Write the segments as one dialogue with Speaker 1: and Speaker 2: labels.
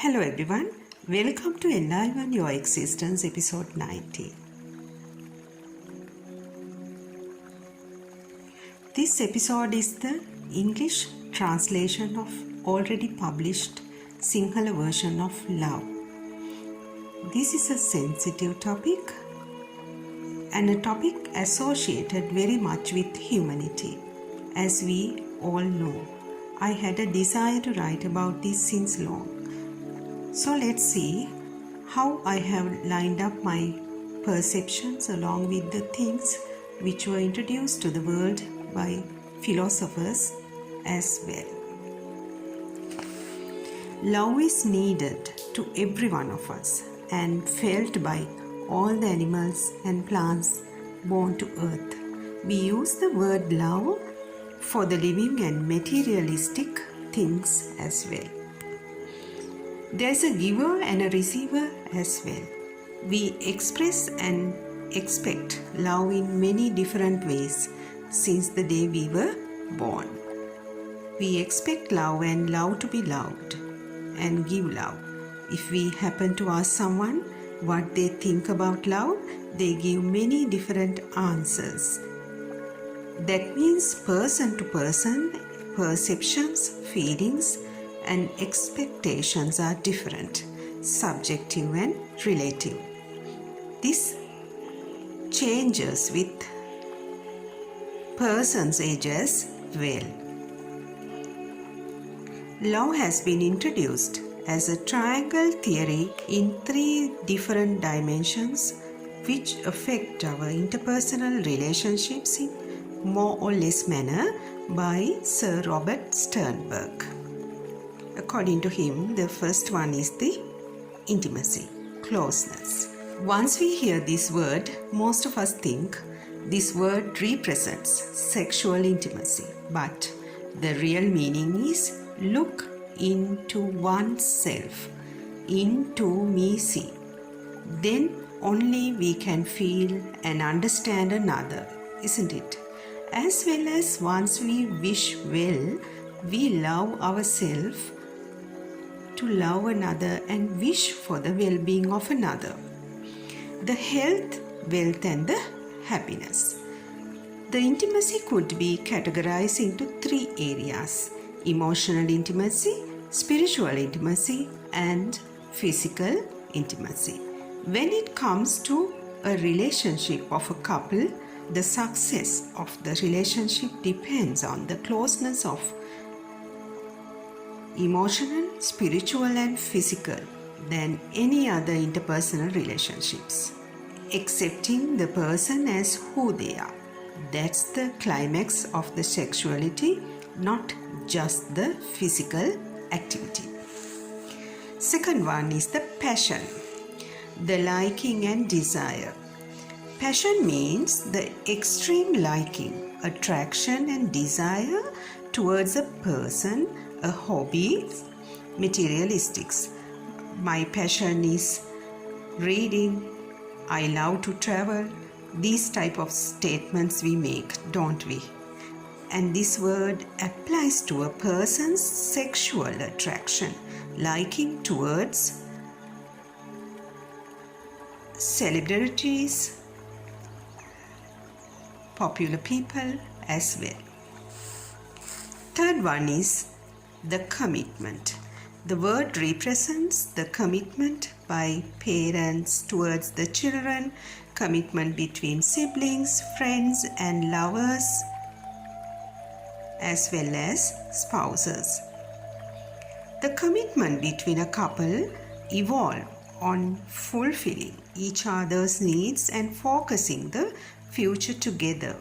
Speaker 1: Hello everyone, welcome to Enliven Your Existence episode 90. This episode is the English translation of already published Sinhala version of love. This is a sensitive topic and a topic associated very much with humanity. As we all know, I had a desire to write about this since long. So let's see how I have lined up my perceptions along with the things which were introduced to the world by philosophers as well. Love is needed to every one of us and felt by all the animals and plants born to earth. We use the word love for the living and materialistic things as well. There is a giver and a receiver as well. We express and expect love in many different ways since the day we were born. We expect love and love to be loved and give love. If we happen to ask someone what they think about love, they give many different answers. That means person to person, perceptions, feelings, and expectations are different, subjective and relative. This changes with person's age as well. Love has been introduced as a triangle theory in 3 different dimensions which affect our interpersonal relationships in more or less manner by Sir Robert Sternberg. According to him, the first one is the intimacy, closeness. Once we hear this word, most of us think this word represents sexual intimacy, but the real meaning is look into oneself, into me see. Then only we can feel and understand another, isn't it? As well as once we wish well, we love ourselves to love another and wish for the well-being of another. The health, wealth and the happiness. The intimacy could be categorized into 3 areas: emotional intimacy, spiritual intimacy and physical intimacy. When it comes to a relationship of a couple, the success of the relationship depends on the closeness of emotional, spiritual and physical than any other interpersonal relationships. Accepting the person as who they are. That's the climax of the sexuality, not just the physical activity. Second one is the passion, the liking and desire. Passion means the extreme liking, attraction and desire towards a person, a hobby, materialistics. My passion is reading, I love to travel. These type of statements we make, don't we? And this word applies to a person's sexual attraction, liking towards celebrities, popular people as well. Third one is the commitment. The word represents the commitment by parents towards the children, commitment between siblings, friends and lovers, as well as spouses. The commitment between a couple evolve on fulfilling each other's needs and focusing the future together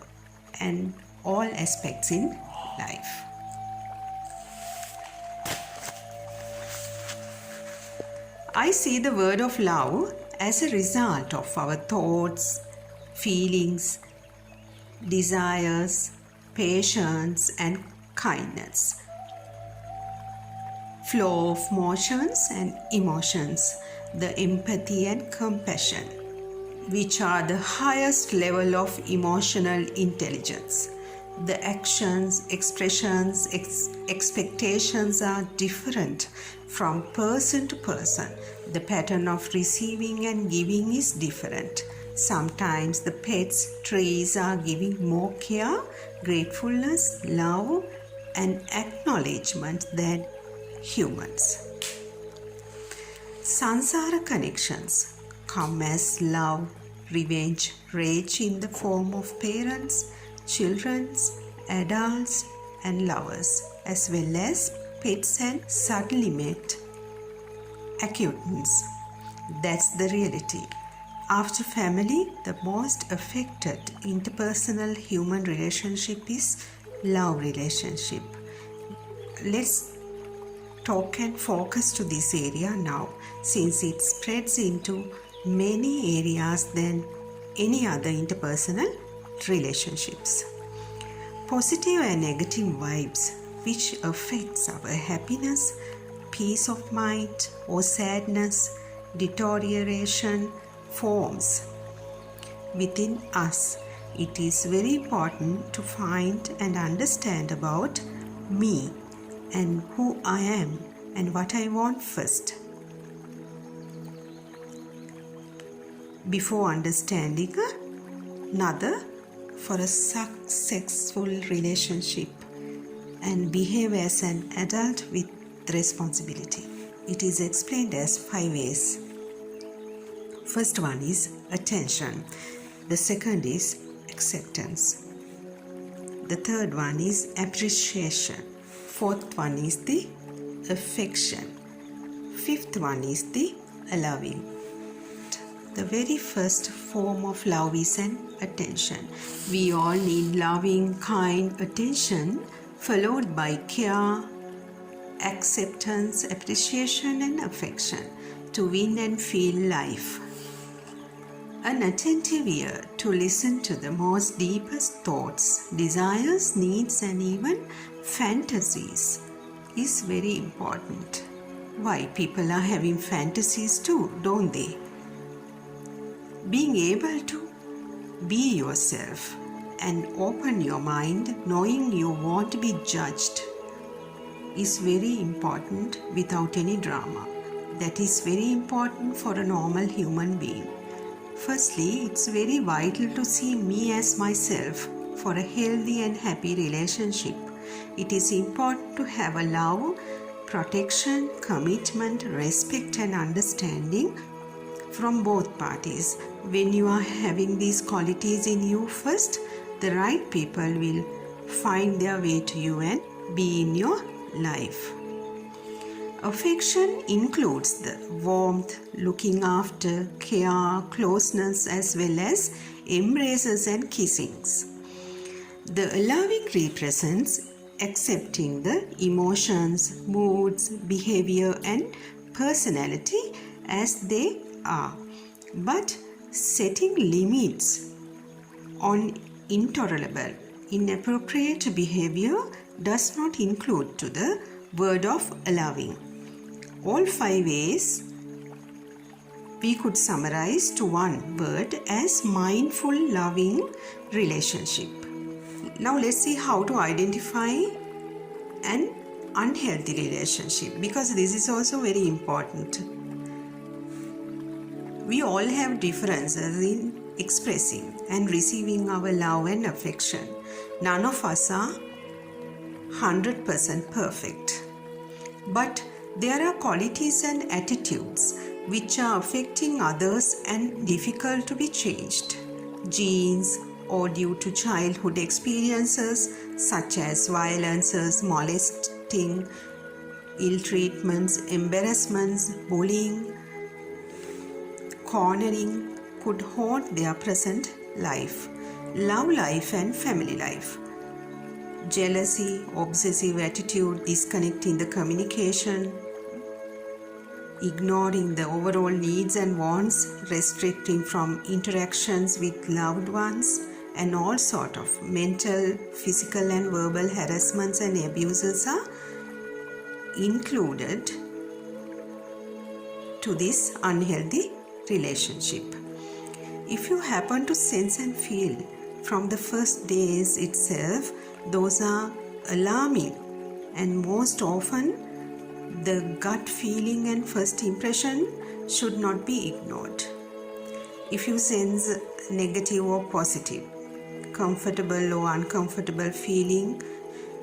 Speaker 1: and all aspects in life. I see the word of love as a result of our thoughts, feelings, desires, patience and kindness. Flow of motions and emotions, the empathy and compassion, which are the highest level of emotional intelligence. The actions, expressions, expectations are different from person to person. The pattern of receiving and giving is different. Sometimes the pets, trees are giving more care, gratefulness, love, and acknowledgement than humans. Sansara connections come as love, revenge, rage in the form of parents, children, adults, and lovers, as well as pets and sublimate acquaintance. That's the reality. After family, the most affected interpersonal human relationship is love relationship. Let's talk and focus to this area now, since it spreads into many areas than any other interpersonal relationships. Positive and negative vibes which affects our happiness, peace of mind or sadness, deterioration forms within us. It is very important to find and understand about me and who I am and what I want first. Before understanding another for a successful relationship and behave as an adult with responsibility. It is explained as 5 ways. First one is attention. The second is acceptance. The third one is appreciation. Fourth one is the affection. Fifth one is the allowing. The very first form of love is an attention. We all need loving, kind attention, followed by care, acceptance, appreciation, and affection to win and feel life. An attentive ear to listen to the most deepest thoughts, desires, needs, and even fantasies is very important. Why? People are having fantasies too, don't they? Being able to be yourself and open your mind, knowing you won't be judged, is very important without any drama. That is very important for a normal human being. Firstly, it's very vital to see me as myself for a healthy and happy relationship. It is important to have a love, protection, commitment, respect, and understanding from both parties. When you are having these qualities in you first, the right people will find their way to you and be in your life. Affection includes the warmth, looking after, care, closeness, as well as embraces and kissings. The allowing represents accepting the emotions, moods, behavior, and personality as they are, but setting limits on intolerable, inappropriate behavior does not include to the word of allowing. All 5 ways we could summarize to one word as mindful, loving relationship. Now let's see how to identify an unhealthy relationship, because this is also very important. We all have differences in expressing and receiving our love and affection. None of us are 100% perfect. But there are qualities and attitudes which are affecting others and difficult to be changed. Genes or due to childhood experiences such as violences, molesting, ill treatments, embarrassments, bullying, cornering could haunt their present life, love life and family life. Jealousy, obsessive attitude, disconnecting the communication, ignoring the overall needs and wants, restricting from interactions with loved ones, and all sort of mental, physical and verbal harassments and abuses are included to this unhealthy relationship. If you happen to sense and feel from the first days itself Those are alarming, and most often the gut feeling and first impression should not be ignored. If you sense negative or positive, comfortable or uncomfortable feeling,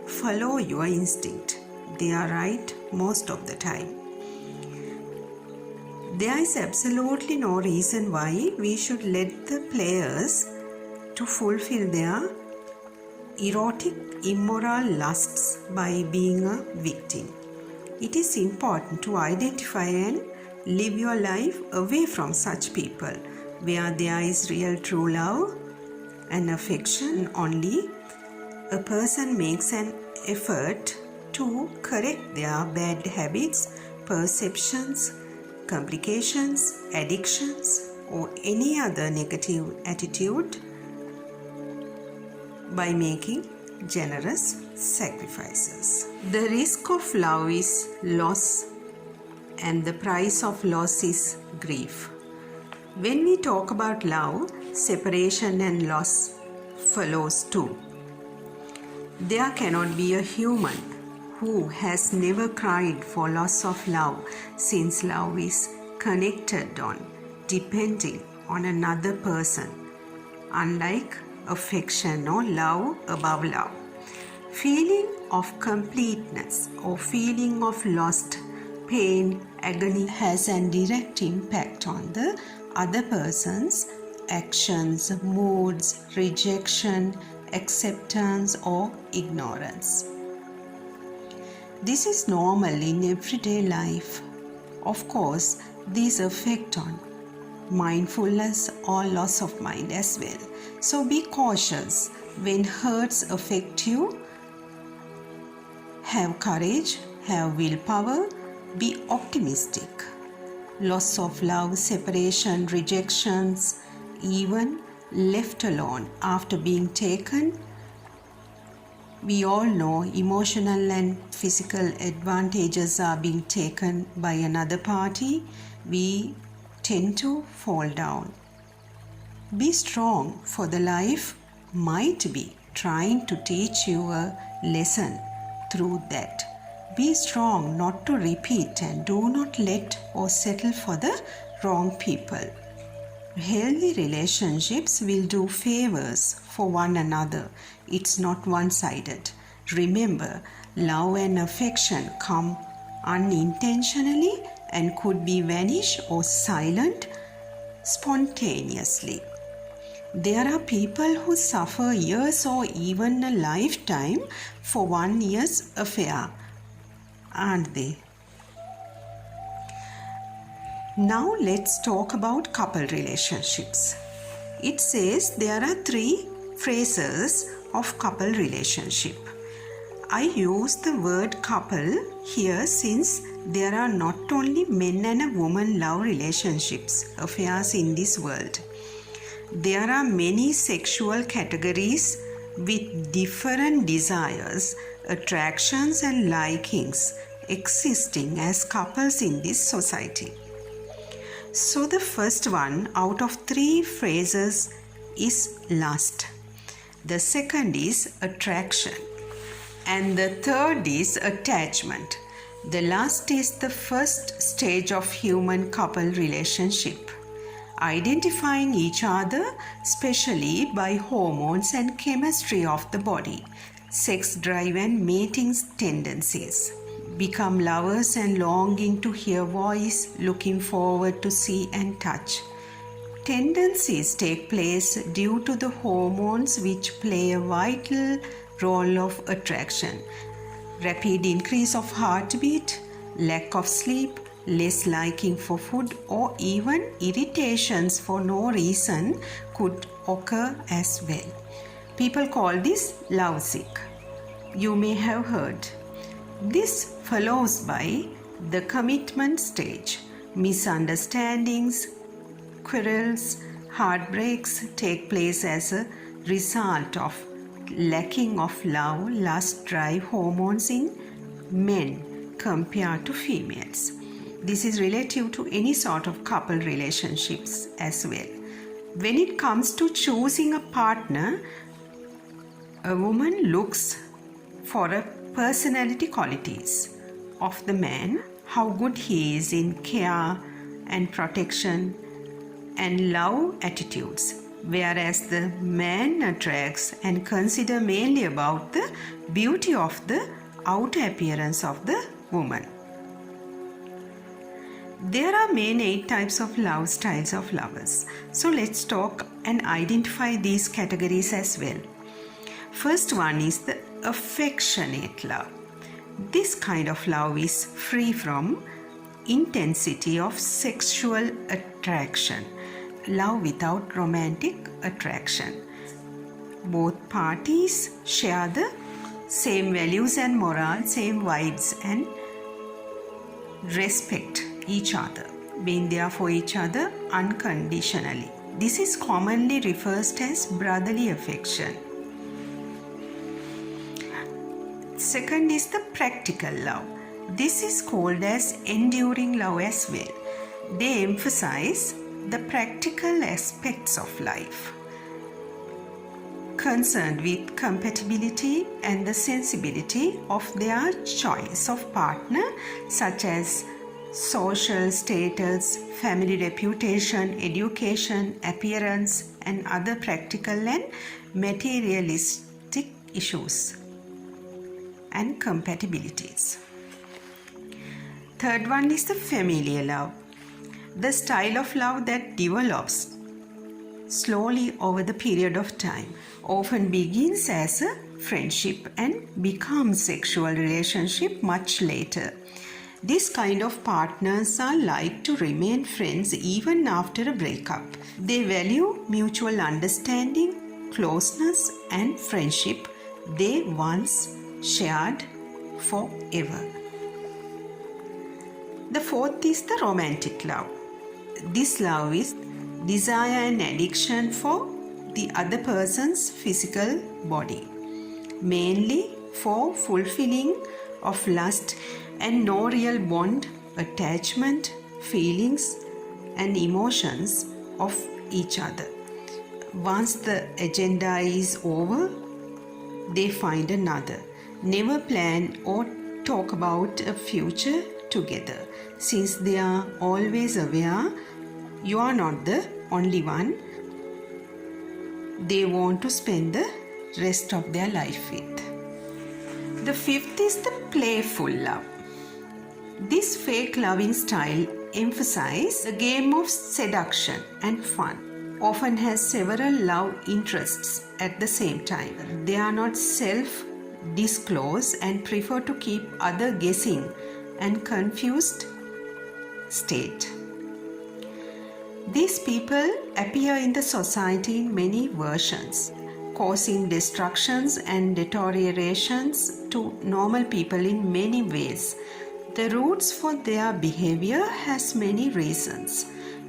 Speaker 1: follow your instinct. They are right most of the time. There is absolutely no reason why we should let the players to fulfill their erotic, immoral lusts by being a victim. It is important to identify and live your life away from such people, where there is real true love and affection. Only a person makes an effort to correct their bad habits, perceptions, complications, addictions, or any other negative attitude by making generous sacrifices. The risk of love is loss, and the price of loss is grief. When we talk about love, separation and loss follows too. There cannot be a human who has never cried for loss of love, since love is connected on, depending on another person, unlike affection or love above love. Feeling of completeness or feeling of lost, pain, agony has a direct impact on the other person's actions, moods, rejection, acceptance or ignorance. This is normal in everyday life. Of course, these affect on mindfulness or loss of mind as well. So be cautious when hurts affect you. Have courage, have willpower, be optimistic. Loss of love, separation, rejections, even left alone after being taken. We all know emotional and physical advantages are being taken by another party. We tend to fall down. Be strong, for the life might be trying to teach you a lesson through that. Be strong not to repeat, and do not let or settle for the wrong people. Healthy relationships will do favors for one another. It's not one-sided. Remember, love and affection come unintentionally and could be vanish or silent spontaneously. There are people who suffer years or even a lifetime for 1 year's affair, aren't they? Now let's talk about couple relationships. It says there are 3 phases of couple relationship. I use the word couple here since there are not only men and a woman love relationships, affairs in this world. There are many sexual categories with different desires, attractions and likings existing as couples in this society. So the first one out of 3 phases is lust. The second is attraction. And the third is attachment. The lust is the first stage of human couple relationship. Identifying each other, especially by hormones and chemistry of the body, sex drive and mating tendencies. Become lovers and longing to hear voice, looking forward to see and touch. Tendencies take place due to the hormones which play a vital role of attraction. Rapid increase of heartbeat, lack of sleep, less liking for food, or even irritations for no reason could occur as well. People call this lovesick. You may have heard. This follows by the commitment stage. Misunderstandings, quarrels, heartbreaks take place as a result of lacking of love, lust, drive hormones in men compared to females. This is relative to any sort of couple relationships as well. When it comes to choosing a partner, A woman looks for a personality qualities of the man, how good he is in care and protection and love attitudes, whereas the man attracts and consider mainly about the beauty of the outer appearance of the woman. There are main 8 types of love styles of lovers. So let's talk and identify these categories as well. First one is the affectionate love. This kind of love is free from intensity of sexual attraction. Love without romantic attraction. Both parties share the same values and moral, same vibes, and respect each other, being there for each other unconditionally. This is commonly referred as brotherly affection. Second is the practical love. This is called as enduring love as well. They emphasize the practical aspects of life, concerned with compatibility and the sensibility of their choice of partner, such as social status, family reputation, education, appearance, and other practical and materialistic issues and compatibilities. Third one is the familiar love. The style of love that develops slowly over the period of time, often begins as a friendship and becomes sexual relationship much later. This kind of partners are like to remain friends even after a breakup. They value mutual understanding, closeness, and friendship they once shared forever. The fourth is the romantic love. This love is desire and addiction for the other person's physical body, mainly for fulfilling of lust and no real bond, attachment, feelings and emotions of each other. Once the agenda is over, they find another. Never plan or talk about a future together, since they are always aware you are not the only one they want to spend the rest of their life with. The fifth is the playful love. This fake loving style emphasizes the game of seduction and fun, often has several love interests at the same time. They are not self-disclosed and prefer to keep others guessing and confused state. These people appear in the society in many versions, causing destructions and deteriorations to normal people in many ways. The roots for their behavior has many reasons: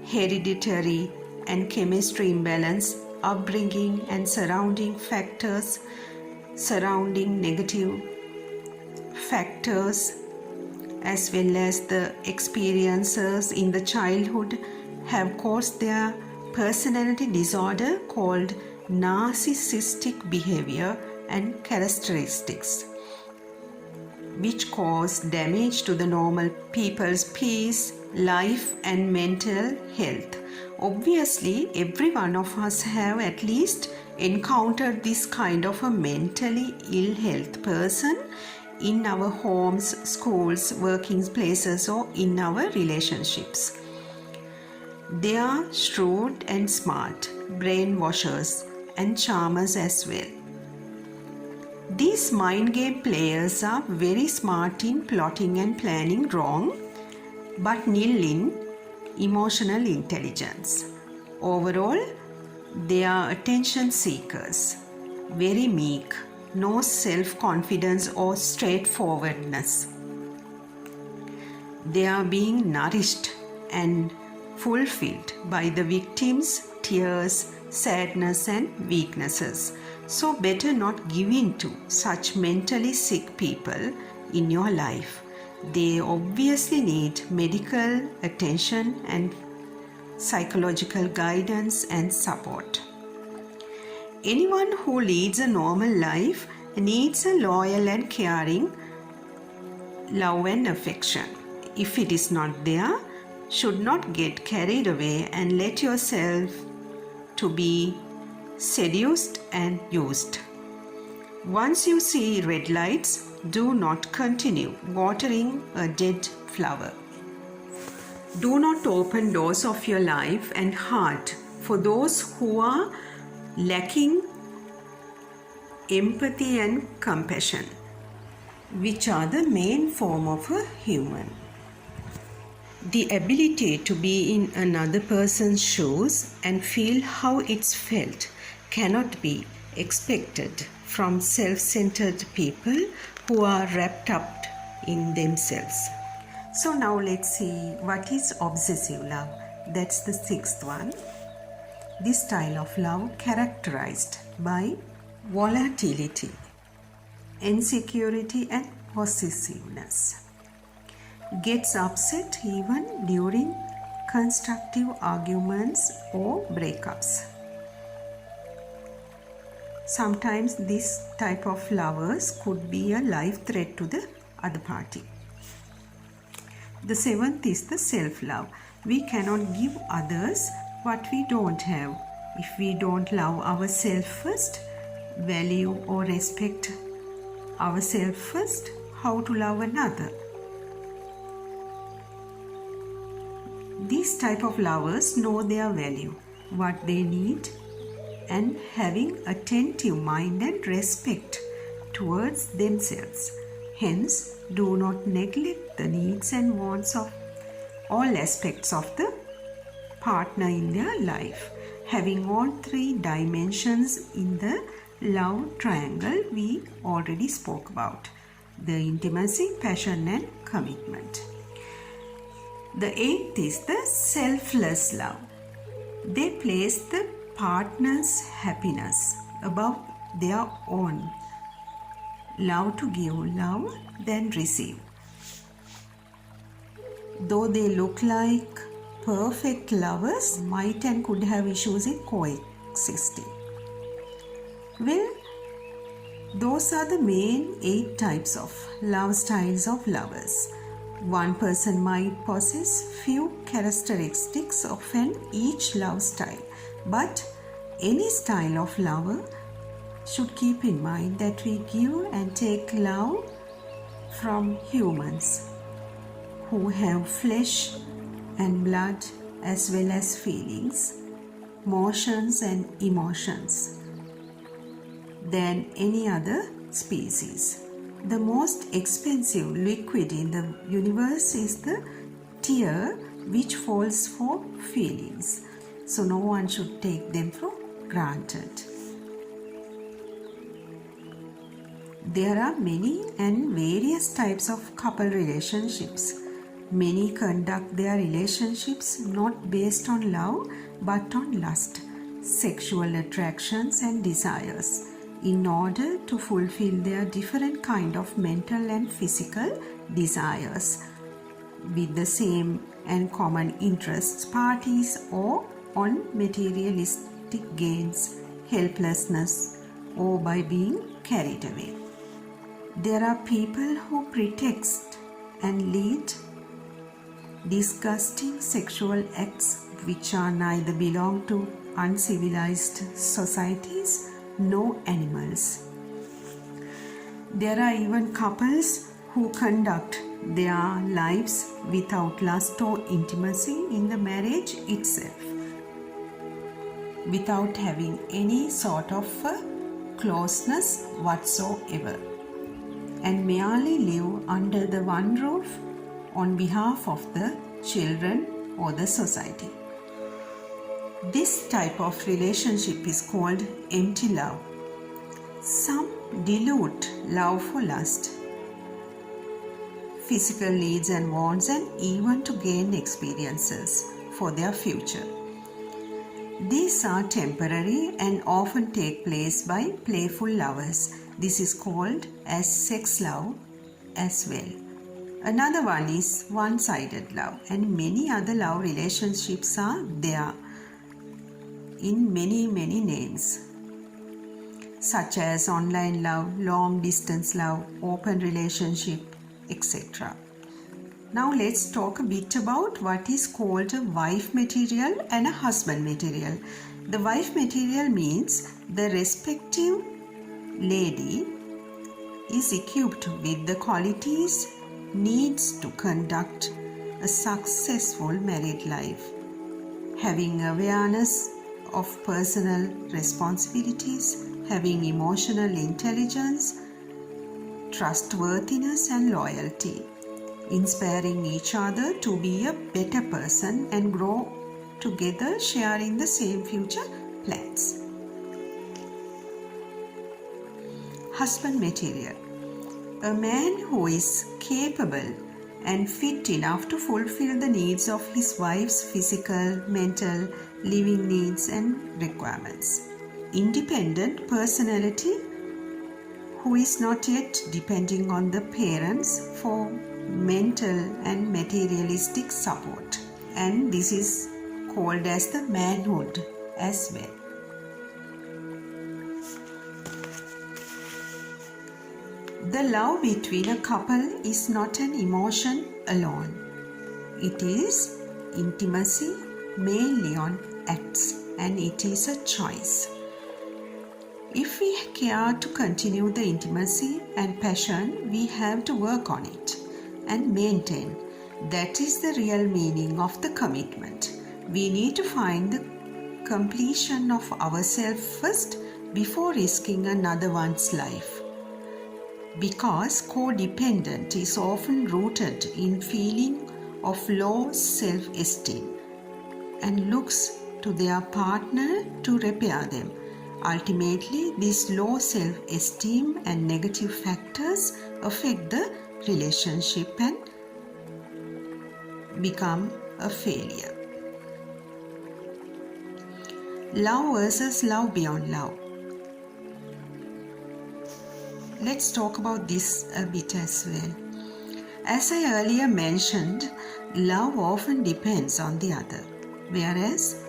Speaker 1: hereditary and chemistry imbalance, upbringing and surrounding factors, surrounding negative factors, as well as the experiences in the childhood have caused their personality disorder called narcissistic behavior and characteristics, which cause damage to the normal people's peace, life and mental health. Obviously, every one of us have at least encountered this kind of a mentally ill health person in our homes, schools, working places, or in our relationships. They are shrewd and smart, brainwashers and charmers as well. These mind game players are very smart in plotting and planning wrong, but nil in emotional intelligence. Overall, they are attention seekers, very meek, no self-confidence or straightforwardness. They are being nourished and fulfilled by the victim's tears, sadness and weaknesses. So better not give in to such mentally sick people in your life. They obviously need medical attention and psychological guidance and support. Anyone who leads a normal life needs a loyal and caring love and affection. If it is not there, should not get carried away and let yourself to be seduced and used. Once you see red lights, do not continue watering a dead flower. Do not open doors of your life and heart for those who are lacking empathy and compassion, which are the main form of a human. The ability to be in another person's shoes and feel how it's felt cannot be expected from self-centered people who are wrapped up in themselves. So now let's see what is obsessive love. That's the sixth one. This style of love characterized by volatility, insecurity and possessiveness. Gets upset even during constructive arguments or breakups. Sometimes this type of lovers could be a life threat to the other party. The seventh is the self-love. We cannot give others what we don't have. If we don't love ourselves first, value or respect ourselves first, how to love another? These type of lovers know their value, what they need, and having attentive mind and respect towards themselves. Hence, do not neglect the needs and wants of all aspects of the partner in their life. Having all three dimensions in the love triangle we already spoke about: the intimacy, passion and commitment. The eighth is the selfless love. They place the partner's happiness above their own. Love to give love, then receive. Though they look like perfect lovers, might and could have issues in coexisting. Well, those are the main 8 types of love styles of lovers. One person might possess few characteristics of each love style, but any style of lover should keep in mind that we give and take love from humans who have flesh and blood as well as feelings, motions and emotions than any other species. The most expensive liquid in the universe is the tear, which falls for feelings. So no one should take them for granted. There are many and various types of couple relationships. Many conduct their relationships not based on love but on lust, sexual attractions and desires, in order to fulfill their different kind of mental and physical desires with the same and common interests, parties, or on materialistic gains, helplessness, or by being carried away. There are people who pretext and lead disgusting sexual acts which are neither belong to uncivilized societies nor animals. There are even couples who conduct their lives without lust or intimacy in the marriage itself, without having any sort of closeness whatsoever, and merely live under the one roof on behalf of the children or the society. This type of relationship is called empty love. Some dilute love for lust, physical needs and wants, and even to gain experiences for their future. These are temporary and often take place by playful lovers. This is called as sex love as well. Another one is one-sided love, and many other love relationships are there in many names. such as online love, long distance love, open relationship, etc. Now let's talk a bit about what is called a wife material and a husband material. The wife material means the respective lady is equipped with the qualities needs to conduct a successful married life, having awareness of personal responsibilities, having emotional intelligence, trustworthiness and loyalty, inspiring each other to be a better person and grow together, sharing the same future plans. Husband material. A man who is capable and fit enough to fulfill the needs of his wife's physical, mental, living needs and requirements. Independent personality who is not yet depending on the parents for mental and materialistic support. And this is called as the manhood as well. The love between a couple is not an emotion alone. It is intimacy mainly on acts, and it is a choice. If we care to continue the intimacy and passion, we have to work on it and maintain. That is the real meaning of the commitment. We need to find the completion of ourselves first before risking another one's life. Because codependent is often rooted in feeling of low self-esteem and looks to their partner to repair them. Ultimately, this low self-esteem and negative factors affect the relationship and become a failure. Love versus love beyond love. Let's talk about this a bit as well. As I earlier mentioned, love often depends on the other, whereas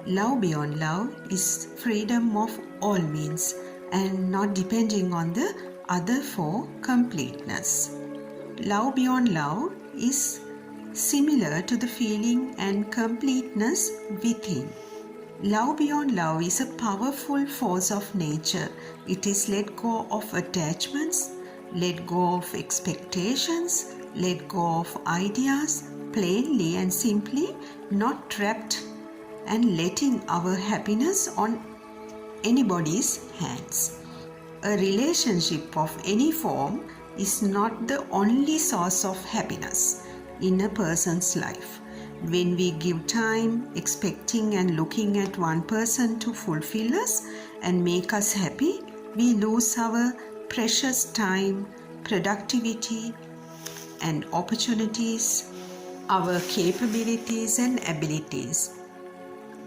Speaker 1: love beyond love is freedom of all means and not depending on the other for completeness. Love beyond love is similar to the feeling and completeness within. Love beyond love is a powerful force of nature. It is let go of attachments, let go of expectations, let go of ideas, plainly and simply, not trapped and letting our happiness on anybody's hands. A relationship of any form is not the only source of happiness in a person's life. When we give time, expecting and looking at one person to fulfill us and make us happy, we lose our precious time, productivity and opportunities, our capabilities and abilities,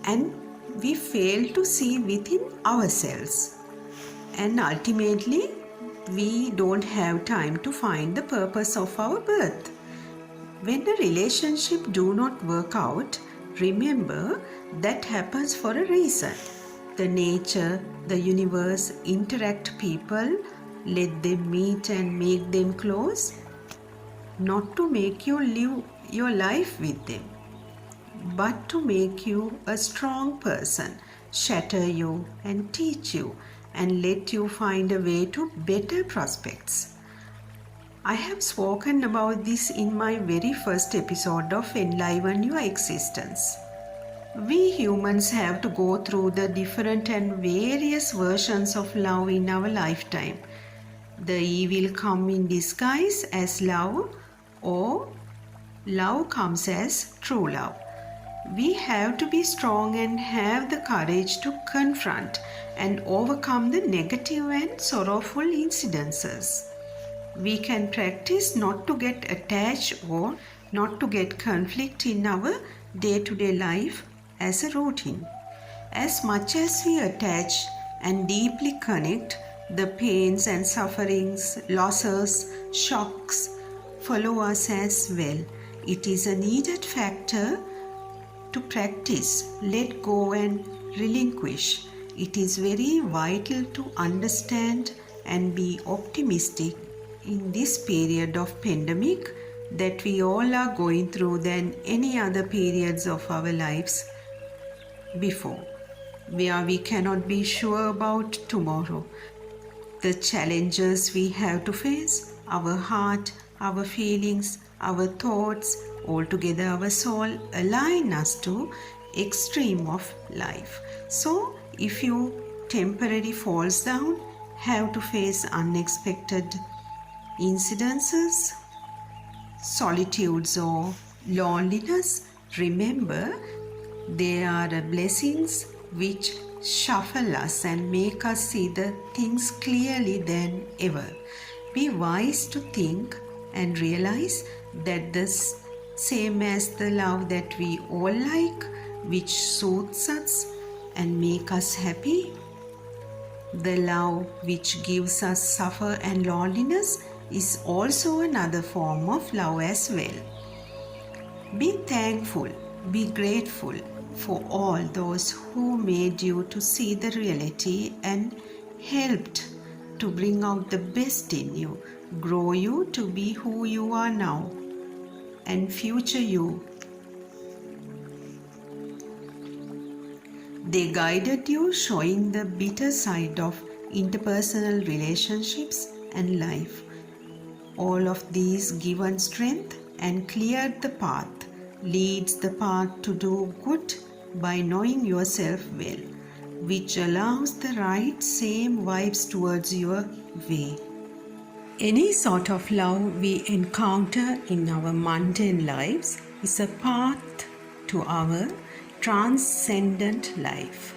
Speaker 1: and we fail to see within ourselves. And ultimately, we don't have time to find the purpose of our birth. When a relationship do not work out, remember that happens for a reason. The nature, the universe interact people, let them meet and make them close, not to make you live your life with them, but to make you a strong person, shatter you and teach you and let you find a way to better prospects. I have spoken about this in my very first episode of Enliven Your Existence. We humans have to go through the different and various versions of love in our lifetime. The evil come in disguise as love, or love comes as true love. We have to be strong and have the courage to confront and overcome the negative and sorrowful incidences. We can practice not to get attached or not to get conflict in our day-to-day life as a routine. As much as we attach and deeply connect, the pains and sufferings, losses, shocks follow us as well. It is a needed factor to practice, let go and relinquish, it is very vital to understand and be optimistic in this period of pandemic that we all are going through than any other periods of our lives before, where we cannot be sure about tomorrow. The challenges we have to face, our heart, our feelings, our thoughts, altogether our soul align us to extreme of life. So if you temporarily falls down, have to face unexpected incidences, solitudes or loneliness, remember they are blessings which shuffle us and make us see the things clearly than ever. Be wise to think and realize that this same as the love that we all like, which soothes us and make us happy, the love which gives us suffer and loneliness is also another form of love as well. Be thankful, be grateful for all those who made you to see the reality and helped to bring out the best in you, grow you to be who you are now and future you. They guided you, showing the bitter side of interpersonal relationships and life. All of these given strength and cleared the path, leads the path to do good by knowing yourself well, which allows the right same vibes towards your way. Any sort of love we encounter in our mundane lives is a path to our transcendent life.